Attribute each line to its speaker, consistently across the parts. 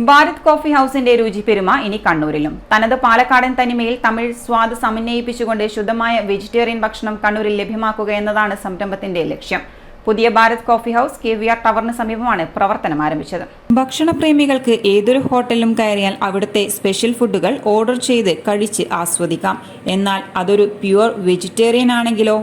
Speaker 1: Bharat coffee ഹൗസിന്റെ രുചിപ്പെരുമ ഇനി കണ്ണൂരിലും. തനത് പാലക്കാടൻ തനിമയിൽ തമിഴ് സ്വാദ് സമന്വയിപ്പിച്ചുകൊണ്ട് ശുദ്ധമായ വെജിറ്റേറിയൻ ഭക്ഷണം കണ്ണൂരിൽ ലഭ്യമാക്കുക എന്നതാണ് സംരംഭത്തിന്റെ ലക്ഷ്യം. പുതിയ ഭാരത് കോഫി ഹൗസ് KVR ടവറിന് സമീപമാണ് പ്രവർത്തനം ആരംഭിച്ചത്. ഭക്ഷണപ്രേമികൾക്ക് ഏതൊരു ഹോട്ടലിലും കയറിയാൽ അവിടുത്തെ സ്പെഷ്യൽ ഫുഡുകൾ ഓർഡർ ചെയ്ത് കഴിച്ച് ആസ്വദിക്കാം. എന്നാൽ അതൊരു പ്യുവർ വെജിറ്റേറിയൻ ആണെങ്കിലോ?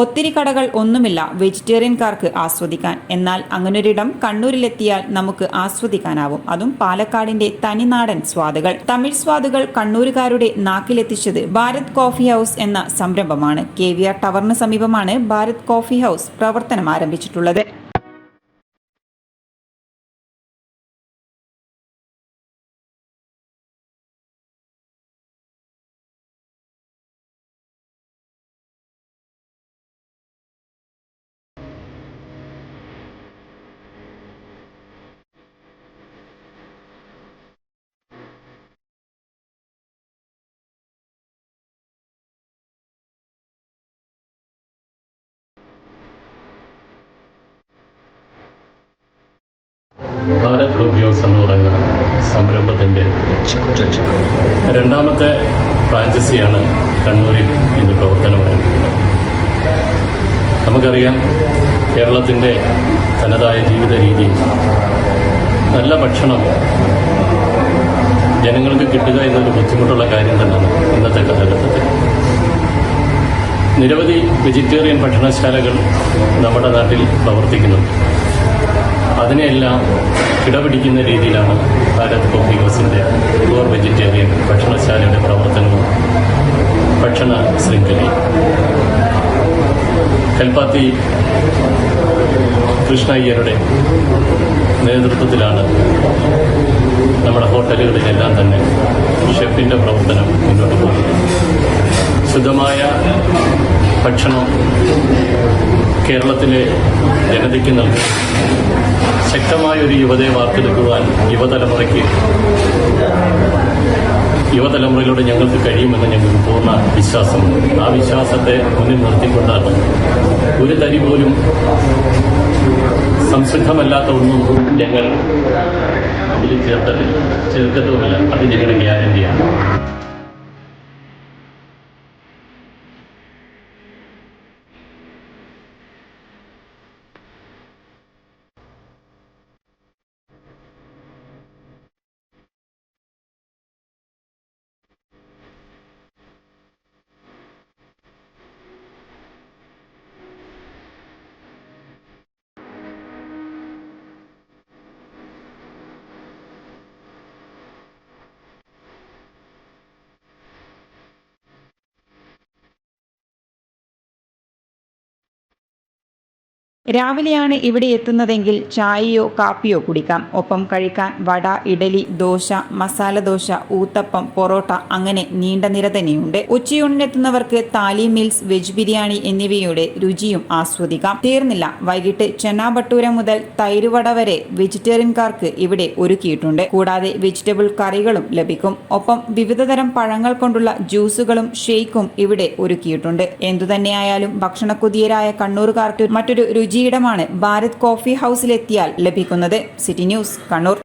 Speaker 1: ഒത്തിരി കടകൾ ഒന്നുമില്ല വെജിറ്റേറിയൻകാർക്ക് ആസ്വദിക്കാൻ. എന്നാൽ അങ്ങനൊരിടം കണ്ണൂരിലെത്തിയാൽ നമുക്ക് ആസ്വദിക്കാനാവും. അതും പാലക്കാടിന്റെ തനിനാടൻ സ്വാദുകൾ. തമിഴ് സ്വാദുകൾ കണ്ണൂരുകാരുടെ നാക്കിലെത്തിച്ചത് ഭാരത് കോഫി ഹൗസ് എന്ന സംരംഭമാണ്. KVR ടവറിന് സമീപമാണ് ഭാരത് കോഫി ഹൗസ് പ്രവർത്തനം ആരംഭിച്ചിട്ടുള്ളത്.
Speaker 2: ഭാരത് കോഫി ഹൗസ് എന്ന് പറയുന്ന സംരംഭത്തിൻ്റെ രണ്ടാമത്തെ ഫ്രാഞ്ചൈസിയാണ് കണ്ണൂരിൽ ഇന്ന് പ്രവർത്തനം ആരംഭിക്കുന്നത്. നമുക്കറിയാം, കേരളത്തിൻ്റെ തനതായ ജീവിത രീതി, നല്ല ഭക്ഷണം ജനങ്ങൾക്ക് കിട്ടുക എന്നൊരു ബുദ്ധിമുട്ടുള്ള കാര്യം തന്നെയാണ് ഇന്നത്തെ കാലഘട്ടത്തിൽ. നിരവധി വെജിറ്റേറിയൻ ഭക്ഷണശാലകൾ നമ്മുടെ നാട്ടിൽ പ്രവർത്തിക്കുന്നുണ്ട്. അതിനെല്ലാം കിടപിടിക്കുന്ന രീതിയിലാണ് ഭാരത് കോഫി ഹൗസിൻ്റെ പ്യുവർ വെജിറ്റേറിയൻ ഭക്ഷണശാലയുടെ പ്രവർത്തനവും ഭക്ഷണ ശൃംഖലയും. കൽപ്പാത്തി കൃഷ്ണ അയ്യരുടെ നേതൃത്വത്തിലാണ് നമ്മുടെ ഹോട്ടലുകളിലെല്ലാം തന്നെ ഷെഫിൻ്റെ പ്രവർത്തനം മുന്നോട്ട് പോകുന്നത്. ശുദ്ധമായ ഭക്ഷണം കേരളത്തിലെ ജനതയ്ക്ക് നൽകും ശക്തമായൊരു യുവതയെ വാർത്തെടുക്കുവാൻ യുവതലമുറയിലൂടെ ഞങ്ങൾക്ക് കഴിയുമെന്ന് ഞങ്ങൾക്ക് പൂർണ്ണ വിശ്വാസമുണ്ട്. ആ വിശ്വാസത്തെ മുന്നിൽ നിർത്തിക്കൊണ്ടാണ് ഒരു തരി പോലും സംശുദ്ധമല്ലാത്ത ഒന്നും ഞങ്ങൾ ഇതിൽ ചേർക്കത്തുമില്ല. അത് ഞങ്ങളുടെ ഗ്യാരണ്ടിയാണ്.
Speaker 1: രാവിലെയാണ് ഇവിടെ എത്തുന്നതെങ്കിൽ ചായയോ കാപ്പിയോ കുടിക്കാം. ഒപ്പം കഴിക്കാൻ വട, ഇഡലി, ദോശ, മസാല ദോശ, ഊത്തപ്പം, പൊറോട്ട, അങ്ങനെ നീണ്ട നിര തന്നെയുണ്ട്. ഉച്ചയൂണിനെത്തുന്നവർക്ക് താലി മീൽസ്, വെജ് ബിരിയാണി എന്നിവയുടെ രുചിയും ആസ്വദിക്കാം. തീർന്നില്ല, വൈകിട്ട് ചെന്ന ഭട്ടൂര മുതൽ തൈരുവട വരെ വെജിറ്റേറിയൻകാർക്ക് ഇവിടെ ഒരുക്കിയിട്ടുണ്ട്. കൂടാതെ വെജിറ്റബിൾ കറികളും ലഭിക്കും. ഒപ്പം വിവിധതരം പഴങ്ങൾ കൊണ്ടുള്ള ജ്യൂസുകളും ഷെയ്ക്കും ഇവിടെ ഒരുക്കിയിട്ടുണ്ട്. എന്തുതന്നെയായാലും ഭക്ഷണക്കൊതിയരായ കണ്ണൂരുകാർക്ക് മറ്റൊരു രുചിയിടമാണ് ഭാരത് കോഫി ഹൗസിലെത്തിയാൽ ലഭിക്കുന്നത്. City news, Kannur.